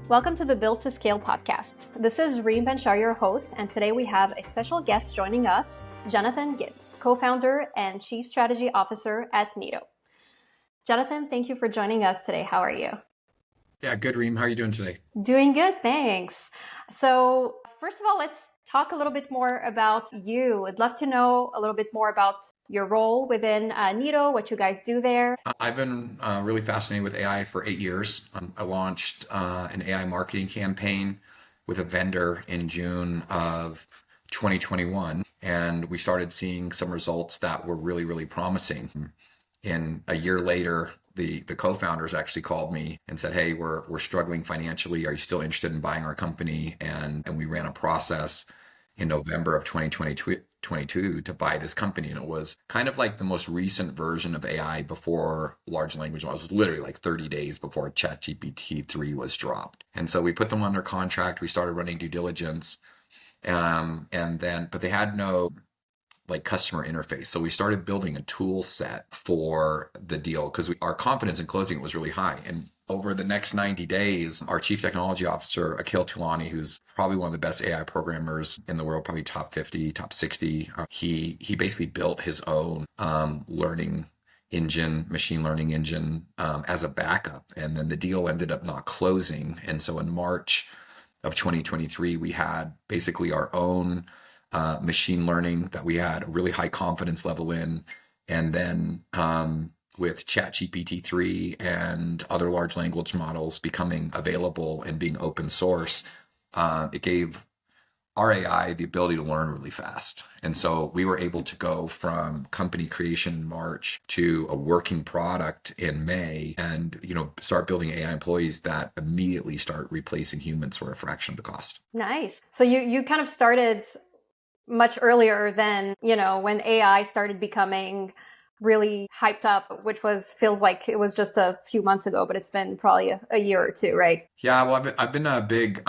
Welcome to the Build to Scale podcast. This is Reem Ben-Shar, your host, and today we have a special guest joining us, Jonathan Gibbs, co-founder and chief strategy officer at Neto. Jonathan, thank you for joining us today. How are you? Yeah, good, Reem. How are you doing today? Doing good, thanks. So first of all, let's talk a little bit more about you. I'd love to know a little bit more about your role within Neto, what you guys do there. I've been really fascinated with AI for 8 years. I launched an AI marketing campaign with a vendor in June of 2021, and we started seeing some results that were really, really promising. And a year later, the co-founders actually called me and said, "Hey, we're struggling financially. Are you still interested in buying our company?" And we ran a process in November of 2022 to buy this company. And it was kind of like the most recent version of AI before large language models. It was literally like 30 days before ChatGPT 3 was dropped. And so we put them under contract. We started running due diligence. But they had no like customer interface. So we started building a tool set for the deal because our confidence in closing it was really high. And over the next 90 days, our chief technology officer, Akhil Tulani, who's probably one of the best AI programmers in the world, probably top 50, top 60, he basically built his own machine learning engine as a backup. And then the deal ended up not closing. And so in March of 2023, we had basically our own machine learning that we had a really high confidence level in. And then with ChatGPT 3 and other large language models becoming available and being open source, it gave our AI the ability to learn really fast. And so we were able to go from company creation in March to a working product in May and, start building AI employees that immediately start replacing humans for a fraction of the cost. Nice. So you kind of started much earlier than, when AI started becoming really hyped up, which feels like it was just a few months ago, but it's been probably a year or two, right? Yeah, well, I've been a big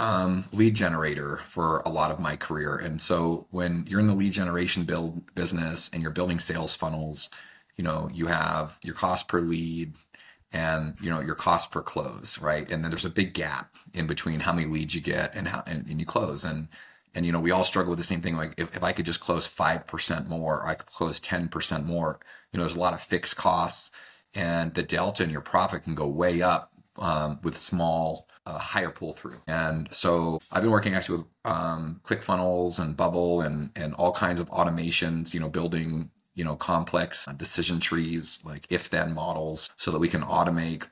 lead generator for a lot of my career. And so when you're in the lead generation business and you're building sales funnels, you have your cost per lead and your cost per close, right? And then there's a big gap in between how many leads you get and you close. And we all struggle with the same thing. Like if I could just close 5% more, or I could close 10% more, there's a lot of fixed costs and the delta in your profit can go way up with small, higher pull through. And so I've been working actually with ClickFunnels and Bubble and all kinds of automations, building complex decision trees like if-then models so that we can automate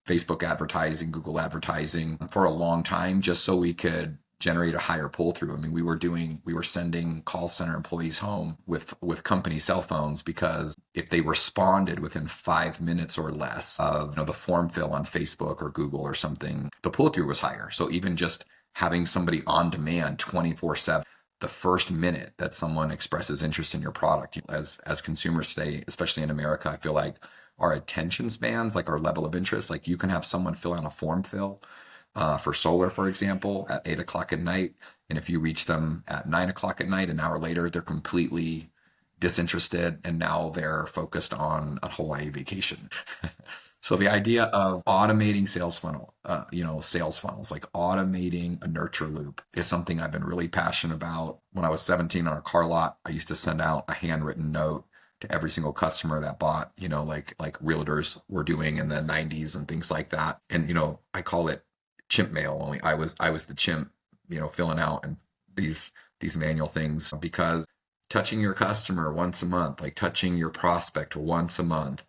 Facebook advertising, Google advertising for a long time, just so we could generate a higher pull through. I mean, we were sending call center employees home with company cell phones because if they responded within 5 minutes or less of the form fill on Facebook or Google or something, the pull through was higher. So even just having somebody on demand 24/7, the first minute that someone expresses interest in your product, as consumers today, especially in America, I feel like our attention spans, like our level of interest, like you can have someone fill out a form fill for solar, for example, at 8 o'clock at night. And if you reach them at 9 o'clock at night, an hour later, they're completely disinterested. And now they're focused on a Hawaii vacation. So the idea of automating sales funnels, like automating a nurture loop is something I've been really passionate about. When I was 17 on a car lot, I used to send out a handwritten note to every single customer that bought, like realtors were doing in the 90s and things like that. And, I call it chimp mail. Only I was the chimp, filling out and these manual things, because touching your customer once a month, like touching your prospect once a month,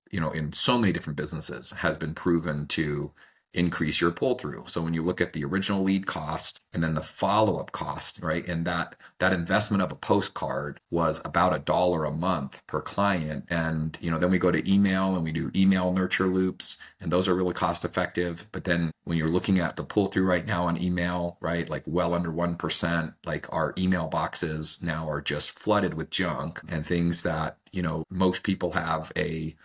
in so many different businesses has been proven to increase your pull through. So when you look at the original lead cost and then the follow-up cost, right? And that investment of a postcard was about $1 a month per client. And, then we go to email and we do email nurture loops, and those are really cost effective. But then when you're looking at the pull through right now on email, right? Like well under 1%, like our email boxes now are just flooded with junk and things that, most people have a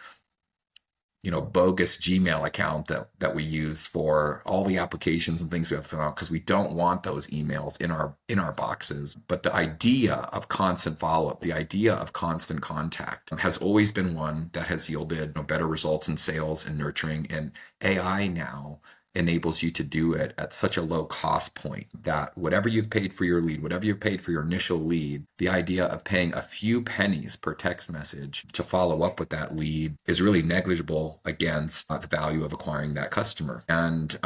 bogus Gmail account that we use for all the applications and things we have to fill out because we don't want those emails in our boxes. But the idea of constant follow-up, the idea of constant contact has always been one that has yielded better results in sales and nurturing. And AI now enables you to do it at such a low cost point that whatever you've paid for your lead, whatever you've paid for your initial lead, the idea of paying a few pennies per text message to follow up with that lead is really negligible against the value of acquiring that customer. And,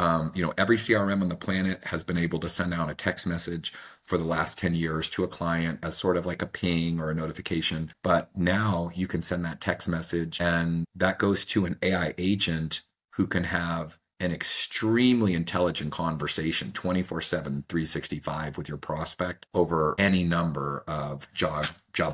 every CRM on the planet has been able to send out a text message for the last 10 years to a client as sort of like a ping or a notification. But now you can send that text message and that goes to an AI agent who can have an extremely intelligent conversation 24/7, 365 with your prospect over any number of job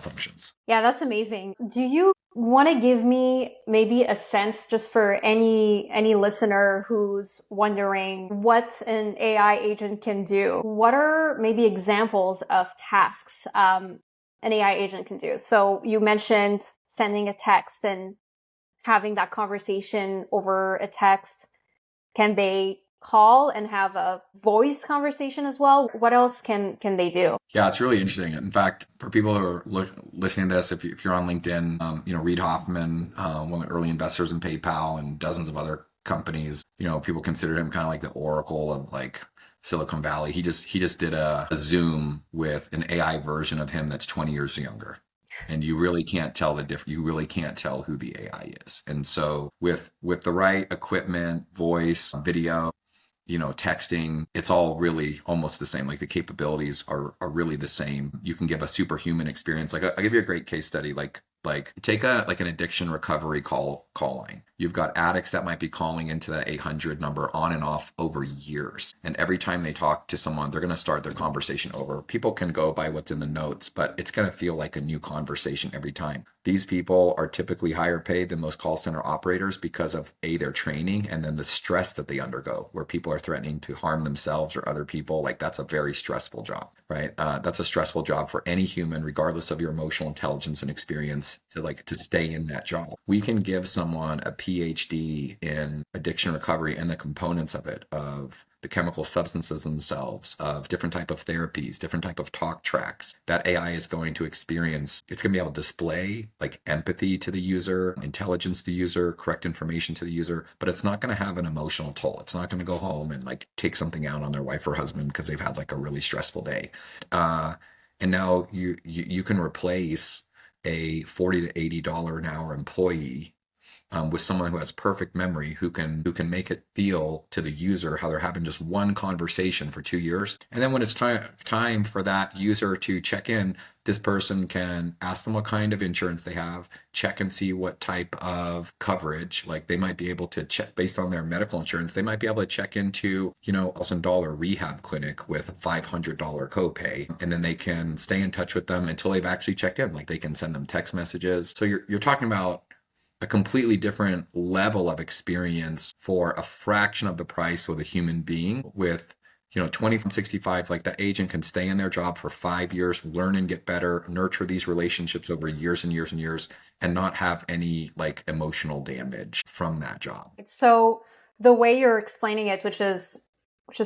functions. Yeah, that's amazing. Do you want to give me maybe a sense just for any listener who's wondering what an AI agent can do? What are maybe examples of tasks an AI agent can do? So you mentioned sending a text and having that conversation over a text. Can they call and have a voice conversation as well? What else can they do? Yeah, it's really interesting. In fact, for people who are listening to this, if you're on LinkedIn, Reid Hoffman, one of the early investors in PayPal and dozens of other companies, people consider him kind of like the oracle of like Silicon Valley. He just did a Zoom with an AI version of him that's 20 years younger. And you really can't tell the difference. You really can't tell who the AI is. And so with the right equipment, voice, video, texting, it's all really almost the same. Like the capabilities are really the same. You can give a superhuman experience. Like I'll give you a great case study. Like take an addiction recovery call line. You've got addicts that might be calling into that 800 number on and off over years. And every time they talk to someone, they're going to start their conversation over. People can go by what's in the notes, but it's going to feel like a new conversation every time. These people are typically higher paid than most call center operators because of their training and then the stress that they undergo, where people are threatening to harm themselves or other people. Like that's a very stressful job, right? That's a stressful job for any human, regardless of your emotional intelligence and experience, to stay in that job. We can give someone a PhD in addiction recovery and the components of it, of the chemical substances themselves, of different type of therapies, different type of talk tracks that AI is going to experience. It's going to be able to display like empathy to the user, intelligence to the user, correct information to the user, but it's not going to have an emotional toll. It's not going to go home and like take something out on their wife or husband because they've had like a really stressful day. And now you can replace a $40 to $80 an hour employee with someone who has perfect memory, who can make it feel to the user how they're having just one conversation for 2 years. And then when it's time for that user to check in, this person can ask them what kind of insurance they have, check and see what type of coverage. Like they might be able to check based on their medical insurance. They might be able to check into, $1,000 rehab clinic with a $500 copay, and then they can stay in touch with them until they've actually checked in. Like they can send them text messages. So you're talking about a completely different level of experience for a fraction of the price with a human being with 20 from 65. Like the agent can stay in their job for 5 years, learn and get better, nurture these relationships over years and years and years, and not have any like emotional damage from that job. So the way you're explaining it, which is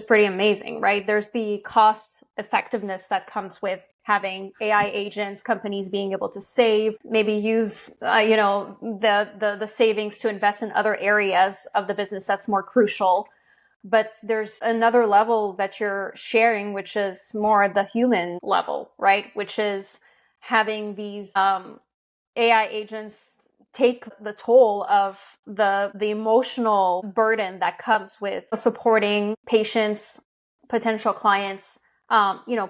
pretty amazing, right? There's the cost effectiveness that comes with having AI agents, companies being able to save, maybe use, the savings to invest in other areas of the business that's more crucial. But there's another level that you're sharing, which is more the human level, right? Which is having these AI agents take the toll of the emotional burden that comes with supporting patients, potential clients,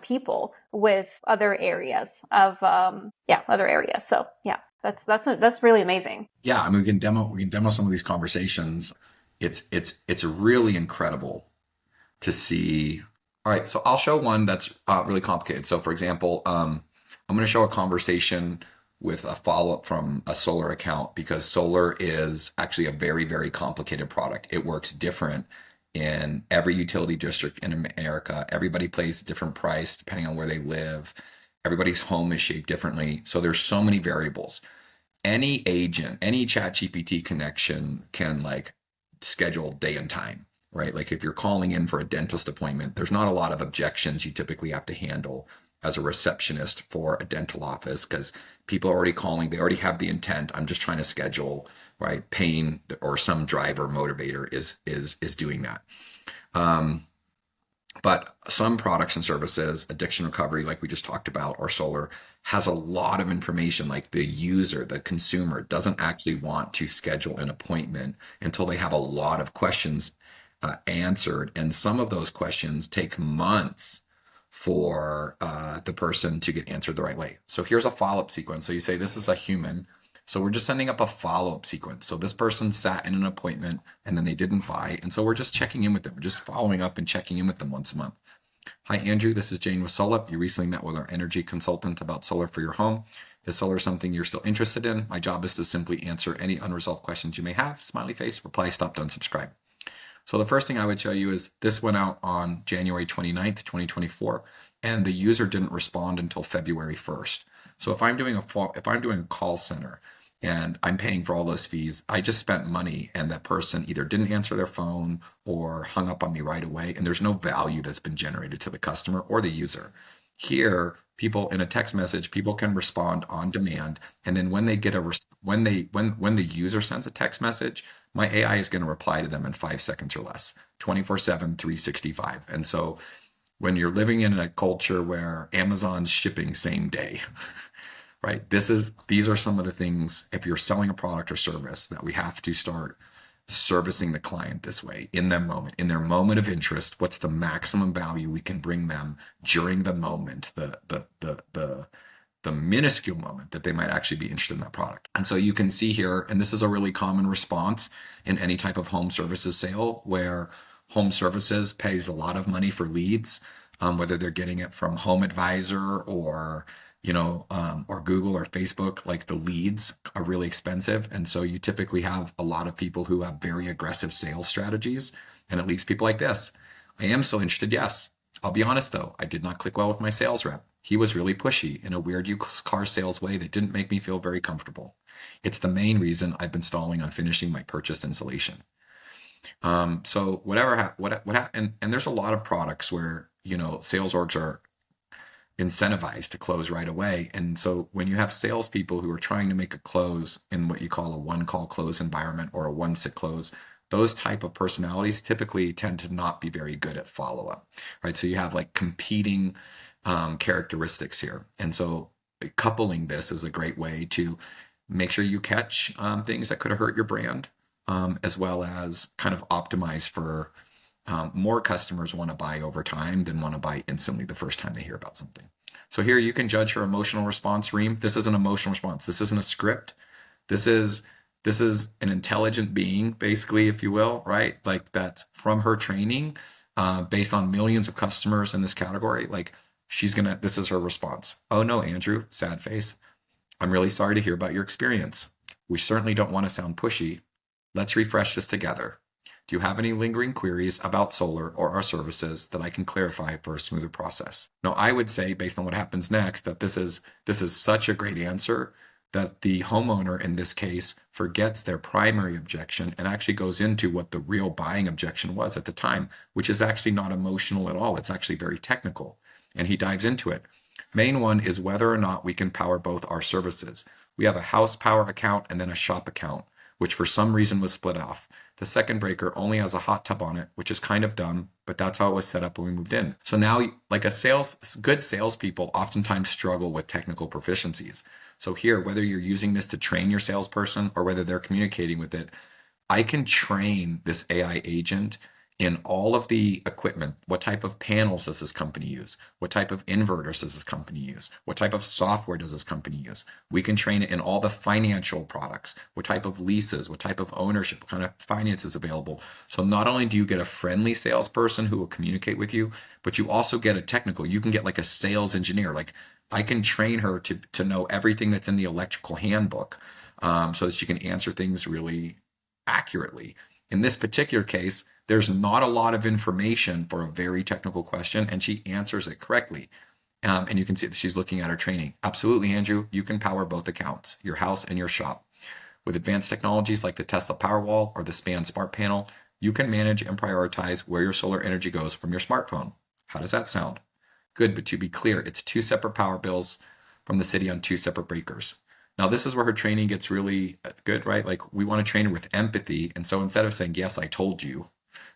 people with other areas of other areas. So yeah, that's really amazing. Yeah, I mean, we can demo some of these conversations. It's really incredible to see. All right, so I'll show one that's really complicated. So for example, I'm going to show a conversation with a follow-up from a solar account, because solar is actually a very, very complicated product. It works different in every utility district in America. Everybody pays a different price depending on where they live. Everybody's home is shaped differently. So there's so many variables. Any agent, any chat GPT connection can like schedule day and time, right? Like if you're calling in for a dentist appointment, there's not a lot of objections you typically have to handle as a receptionist for a dental office because people are already calling, they already have the intent. I'm just trying to schedule, right? Pain or some driver motivator is doing that. But some products and services, addiction recovery, like we just talked about, or solar, has a lot of information. Like the user, the consumer, doesn't actually want to schedule an appointment until they have a lot of questions answered. And some of those questions take months for the person to get answered the right way. So here's a follow-up sequence. So you say, this is a human. So we're just sending up a follow-up sequence. So this person sat in an appointment and then they didn't buy. And so we're just checking in with them. We're just following up and checking in with them once a month. Hi, Andrew. This is Jane with Solip. You recently met with our energy consultant about solar for your home. Is solar something you're still interested in? My job is to simply answer any unresolved questions you may have. Smiley face, reply, stop, done, subscribe. So the first thing I would show you is this went out on January 29th, 2024, and the user didn't respond until February 1st. So if I'm doing a call center and I'm paying for all those fees, I just spent money and that person either didn't answer their phone or hung up on me right away, and there's no value that's been generated to the customer or the user. Here, people in a text message, people can respond on demand, and then when they get when the user sends a text message, my AI is going to reply to them in 5 seconds or less, 24/7, 365. And so when you're living in a culture where Amazon's shipping same day, right? These are some of the things, if you're selling a product or service, that we have to start servicing the client this way in their moment of interest. What's the maximum value we can bring them during the moment, the minuscule moment that they might actually be interested in that product. And so you can see here, and this is a really common response in any type of home services sale, where home services pays a lot of money for leads, whether they're getting it from Home Advisor or or Google or Facebook. Like the leads are really expensive. And so you typically have a lot of people who have very aggressive sales strategies, and it leads people like this. I am so interested, yes. I'll be honest though, I did not click well with my sales rep. He was really pushy in a weird used car sales way that didn't make me feel very comfortable. It's the main reason I've been stalling on finishing my purchased installation. So and there's a lot of products where, sales orgs are incentivized to close right away. And so when you have salespeople who are trying to make a close in what you call a one-call close environment or a one-sit close, those type of personalities typically tend to not be very good at follow-up, right? So you have like competing characteristics here. And so coupling this is a great way to make sure you catch things that could hurt your brand, as well as kind of optimize for more customers want to buy over time than want to buy instantly the first time they hear about something. So here you can judge her emotional response, Reem. This is an emotional response. This isn't a script. This is an intelligent being, basically, if you will, right? Like that's from her training, based on millions of customers in this category. Like this is her response. Oh no, Andrew, sad face. I'm really sorry to hear about your experience. We certainly don't want to sound pushy. Let's refresh this together. Do you have any lingering queries about solar or our services that I can clarify for a smoother process? Now, I would say, based on what happens next, that this is such a great answer that the homeowner in this case forgets their primary objection and actually goes into what the real buying objection was at the time, which is actually not emotional at all. It's actually very technical. And he dives into it. Main one is whether or not we can power both our services. We have a house power account and then a shop account, which for some reason was split off. The second breaker only has a hot tub on it, which is kind of dumb, but that's how it was set up when we moved in. So now, like good salespeople oftentimes struggle with technical proficiencies. So here, whether you're using this to train your salesperson or whether they're communicating with it, I can train this AI agent in all of the equipment. What type of panels does this company use? What type of inverters does this company use? What type of software does this company use? We can train it in all the financial products. What type of leases? What type of ownership? What kind of finance is available? So not only do you get a friendly salesperson who will communicate with you, but you also get a technical. You can get like a sales engineer. Like I can train her to know everything that's in the electrical handbook, so that she can answer things really accurately. In this particular case, there's not a lot of information for a very technical question, and she answers it correctly. And you can see that she's looking at her training. Absolutely, Andrew, you can power both accounts, your house and your shop. With advanced technologies like the Tesla Powerwall or the Span Smart Panel, You can manage and prioritize where your solar energy goes from your smartphone. How does that sound? Good, but to be clear, it's two separate power bills from the city on two separate breakers. Now, this is where her training gets really good, right? Like, we want to train her with empathy. And so instead of saying, yes, I told you,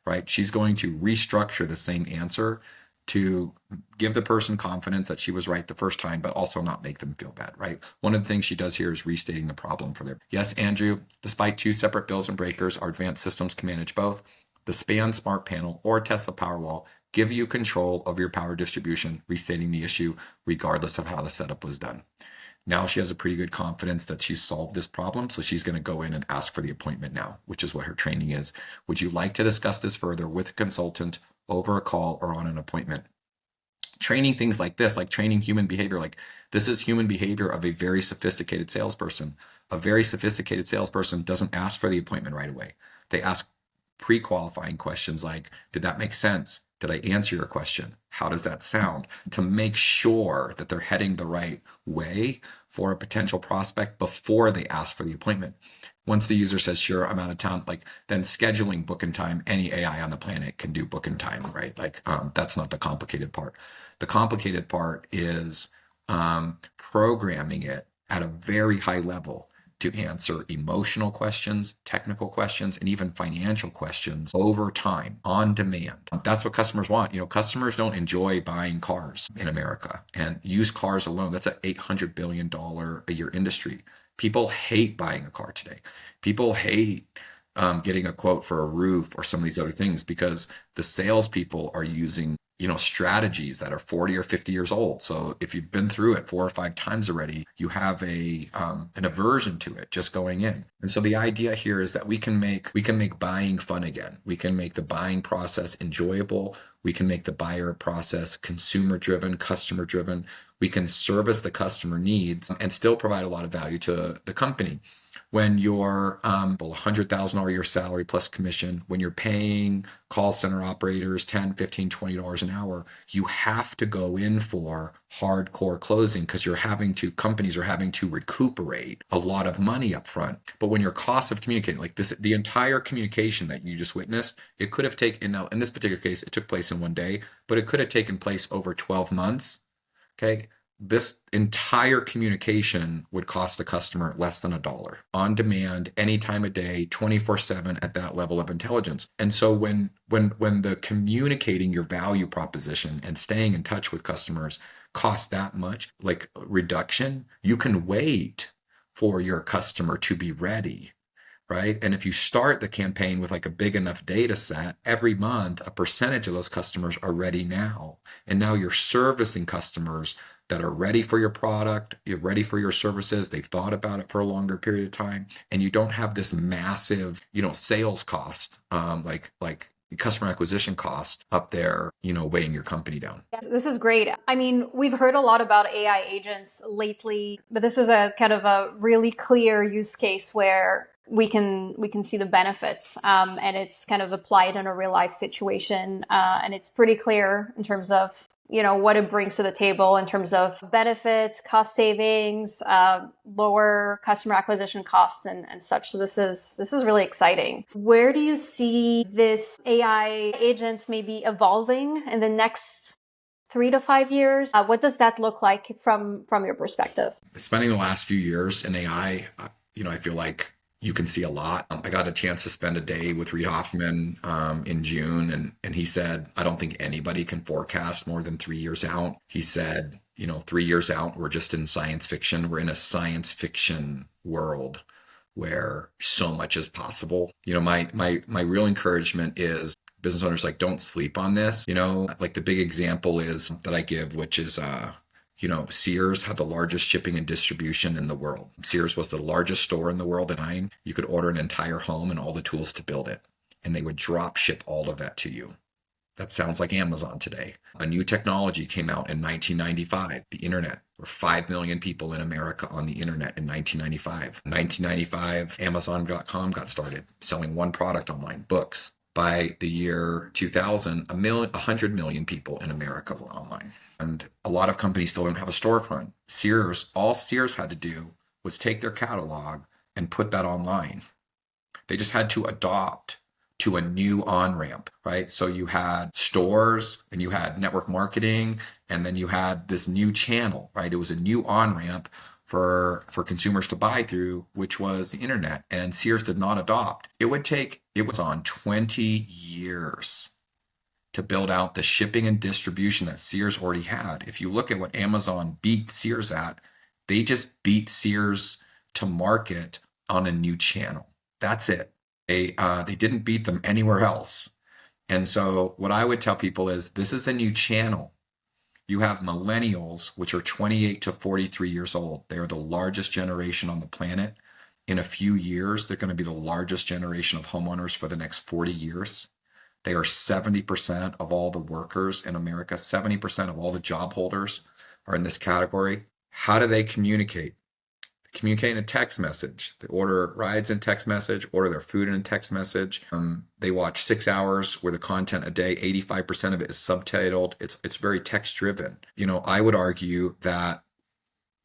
right, she's going to restructure the same answer to give the person confidence that she was right the first time, but also not make them feel bad, right? One of the things she does here is restating the problem for them. Yes, Andrew, despite two separate bills and breakers, our advanced systems can manage both. The SPAN Smart Panel or Tesla Powerwall give you control of your power distribution, restating the issue regardless of how the setup was done. Now she has a pretty good confidence that she's solved this problem, so she's going to go in and ask for the appointment now, which is what her training is. Would you like to discuss this further with a consultant over a call or on an appointment? Training things like this, like training human behavior, like this is human behavior of a very sophisticated salesperson. A very sophisticated salesperson doesn't ask for the appointment right away. They ask pre-qualifying questions like, did that make sense? Did I answer your question? How does that sound? To make sure that they're heading the right way for a potential prospect before they ask for the appointment. Once the user says, sure, I'm out of town, like then scheduling book and time, any AI on the planet can do book and time, right? Like that's not the complicated part. The complicated part is programming it at a very high level to answer emotional questions, technical questions, and even financial questions over time, on demand. That's what customers want. Customers don't enjoy buying cars in America, and used cars alone, that's an $800 billion a year industry. People hate buying a car today. People hate getting a quote for a roof or some of these other things because the salespeople are using strategies that are 40 or 50 years old. So if you've been through it 4 or 5 times already, you have an aversion to it just going in. And so the idea here is that we can make buying fun again. We can make the buying process enjoyable. We can make the buyer process consumer driven, customer driven. We can service the customer needs and still provide a lot of value to the company. When you're $100,000 a year salary plus commission, when you're paying call center operators $10, $15, $20 an hour, you have to go in for hardcore closing because companies are having to recuperate a lot of money up front. But when your cost of communicating, like this, the entire communication that you just witnessed, it could have taken, now in this particular case, it took place in one day, but it could have taken place over 12 months. Okay. This entire communication would cost the customer less than $1 on demand, any time of day, 24/7 at that level of intelligence. And so when the communicating your value proposition and staying in touch with customers costs that much, like reduction, you can wait for your customer to be ready. Right. And if you start the campaign with like a big enough data set, every month, a percentage of those customers are ready now. And now you're servicing customers that are ready for your product, you're ready for your services, they've thought about it for a longer period of time, and you don't have this massive, sales cost, like customer acquisition cost up there, weighing your company down. Yes, this is great. I mean, we've heard a lot about AI agents lately, but this is a kind of a really clear use case where we can see the benefits, and it's kind of applied in a real life situation, and it's pretty clear in terms of what it brings to the table in terms of benefits, cost savings, lower customer acquisition costs, and such. So this is really exciting. Where do you see this AI agents maybe evolving in the next 3 to 5 years? What does that look like from your perspective? Spending the last few years in AI, I feel like you can see a lot. I got a chance to spend a day with Reid Hoffman in June, and he said, I don't think anybody can forecast more than 3 years out. He said, 3 years out, we're just in science fiction. We're in a science fiction world where so much is possible. My real encouragement is business owners, like, don't sleep on this. Like the big example is that I give, which is Sears had the largest shipping and distribution in the world. Sears was the largest store in the world, and you could order an entire home and all the tools to build it, and they would drop ship all of that to you. That sounds like Amazon today. A new technology came out in 1995, the internet. There were 5 million people in America on the internet in 1995. In 1995, Amazon.com got started selling one product online, books. By the year 2000, 100 million people in America were online. And a lot of companies still don't have a storefront. All Sears had to do was take their catalog and put that online. They just had to adopt to a new on-ramp, right? So you had stores and you had network marketing, and then you had this new channel, right? It was a new on-ramp for consumers to buy through, which was the internet. And Sears did not adopt. It was on 20 years to build out the shipping and distribution that Sears already had. If you look at what Amazon beat Sears at, they just beat Sears to market on a new channel. That's it. They didn't beat them anywhere else. And so what I would tell people is this is a new channel. You have millennials, which are 28 to 43 years old. They are the largest generation on the planet. In a few years, they're going to be the largest generation of homeowners for the next 40 years. They are 70% of all the workers in America. 70% of all the job holders are in this category. How do they communicate? They communicate in a text message. They order rides in text message, order their food in a text message. They watch 6 hours worth of content a day. 85% of it is subtitled. It's very text driven. I would argue that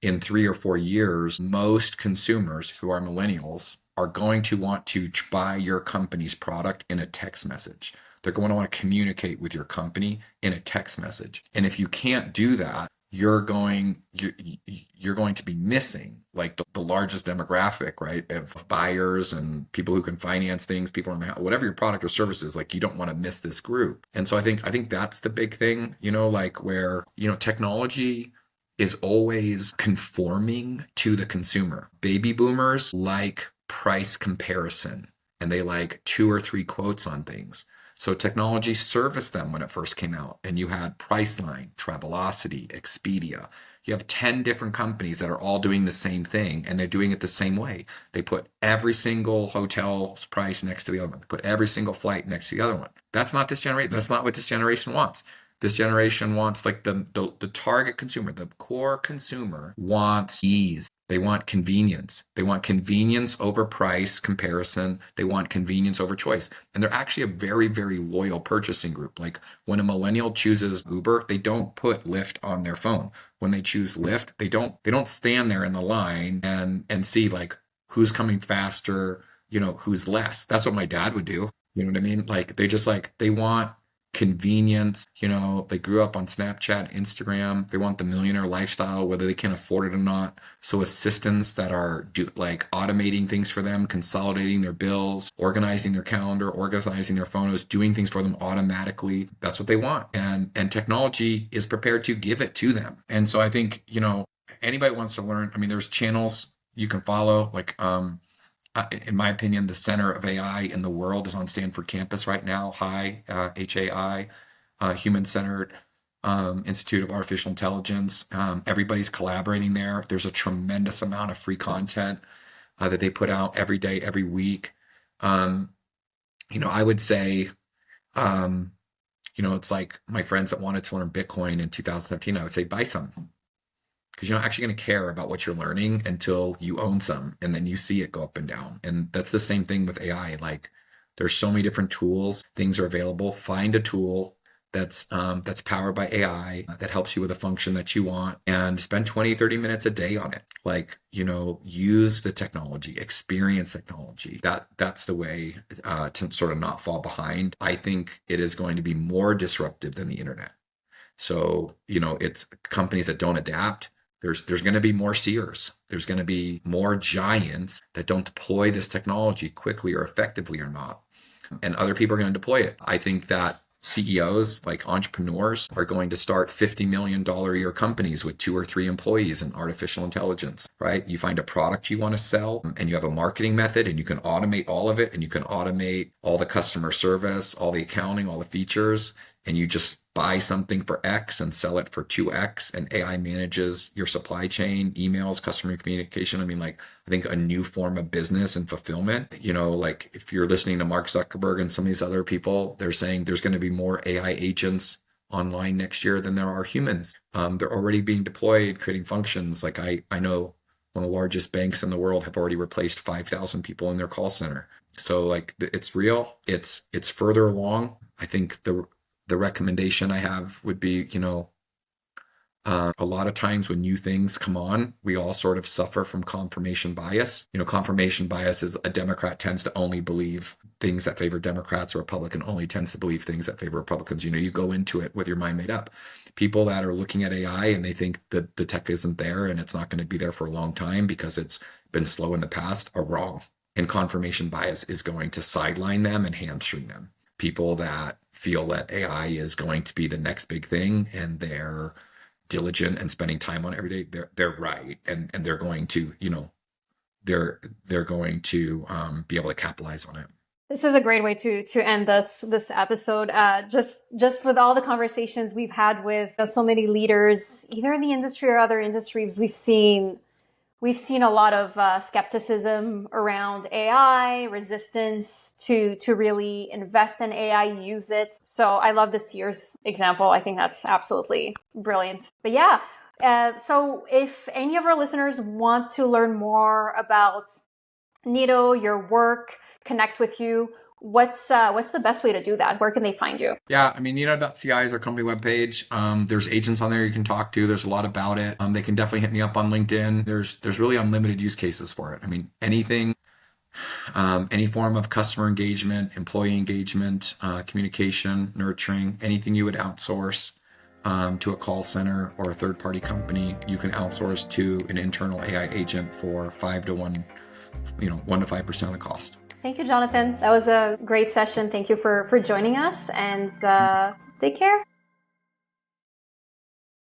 in 3 or 4 years, most consumers who are millennials are going to want to buy your company's product in a text message. They're going to want to communicate with your company in a text message. And if you can't do that, you're going to be missing like the largest demographic, right, of buyers and people who can finance things, people in whatever your product or service is, like you don't want to miss this group. And so I think that's the big thing, like where, technology is always conforming to the consumer. Baby boomers like price comparison and they like 2 or 3 quotes on things. So technology serviced them when it first came out, and you had Priceline, Travelocity, Expedia. You have 10 different companies that are all doing the same thing, and they're doing it the same way. They put every single hotel's price next to the other one. They put every single flight next to the other one. That's not this generation. That's not what this generation wants. This generation wants like the target consumer, the core consumer wants ease. They want convenience. They want convenience over price comparison. They want convenience over choice. And they're actually a very, very loyal purchasing group. Like when a millennial chooses Uber, they don't put Lyft on their phone. When they choose Lyft, they don't stand there in the line and see like who's coming faster, who's less. That's what my dad would do. You know what I mean? Like they want convenience. They grew up on Snapchat, Instagram. They want the millionaire lifestyle, whether they can afford it or not. So assistants that are automating things for them, consolidating their bills, organizing their calendar, organizing their photos, doing things for them automatically. That's what they want. And technology is prepared to give it to them. And so I think, anybody wants to learn, there's channels you can follow, like, in my opinion, the center of AI in the world is on Stanford campus right now. HAI, HAI, Human-Centered Institute of Artificial Intelligence. Everybody's collaborating there. There's a tremendous amount of free content that they put out every day, every week. I would say, it's like my friends that wanted to learn Bitcoin in 2017, I would say buy some. Because you're not actually going to care about what you're learning until you own some and then you see it go up and down. And that's the same thing with AI. Like there's so many different tools, things are available. Find a tool that's powered by AI that helps you with a function that you want and spend 20, 30 minutes a day on it. Like, use the technology, experience technology. That's the way to sort of not fall behind. I think it is going to be more disruptive than the internet. So, it's companies that don't adapt. There's going to be more Sears. There's going to be more giants that don't deploy this technology quickly or effectively or not. And other people are going to deploy it. I think that CEOs, like entrepreneurs, are going to start $50 million a year companies with 2 or 3 employees in artificial intelligence, right? You find a product you want to sell and you have a marketing method and you can automate all of it and you can automate all the customer service, all the accounting, all the features, and you just buy something for X and sell it for 2X, and AI manages your supply chain, emails, customer communication. I think a new form of business and fulfillment, like if you're listening to Mark Zuckerberg and some of these other people, they're saying there's going to be more AI agents online next year than there are humans. They're already being deployed, creating functions. Like I know one of the largest banks in the world have already replaced 5,000 people in their call center. So like it's real, it's further along. I think the recommendation I have would be, A lot of times when new things come on, we all sort of suffer from confirmation bias. Confirmation bias is a Democrat tends to only believe things that favor Democrats, or a Republican only tends to believe things that favor Republicans. You go into it with your mind made up. People that are looking at AI and they think that the tech isn't there and it's not going to be there for a long time because it's been slow in the past are wrong. And confirmation bias is going to sideline them and hamstring them. People that feel that AI is going to be the next big thing and they're diligent and spending time on it every day, they're right, and they're going to they're going to be able to capitalize on it. This is a great way to end this episode. Just with all the conversations we've had with so many leaders, either in the industry or other industries, we've seen a lot of skepticism around AI, resistance to really invest in AI, use it. So I love this year's example. I think that's absolutely brilliant. But yeah, so if any of our listeners want to learn more about Neto, your work, connect with you, what's the best way to do that? Where can they find you? Yeah, I mean, Neto.ci is our company webpage. There's agents on there you can talk to. There's a lot about it. They can definitely hit me up on LinkedIn. There's really unlimited use cases for it. I mean, anything, any form of customer engagement, employee engagement, communication, nurturing, anything you would outsource to a call center or a third-party company, you can outsource to an internal AI agent for 1 to 5% of the cost. Thank you, Jonathan. That was a great session. Thank you for joining us, and take care.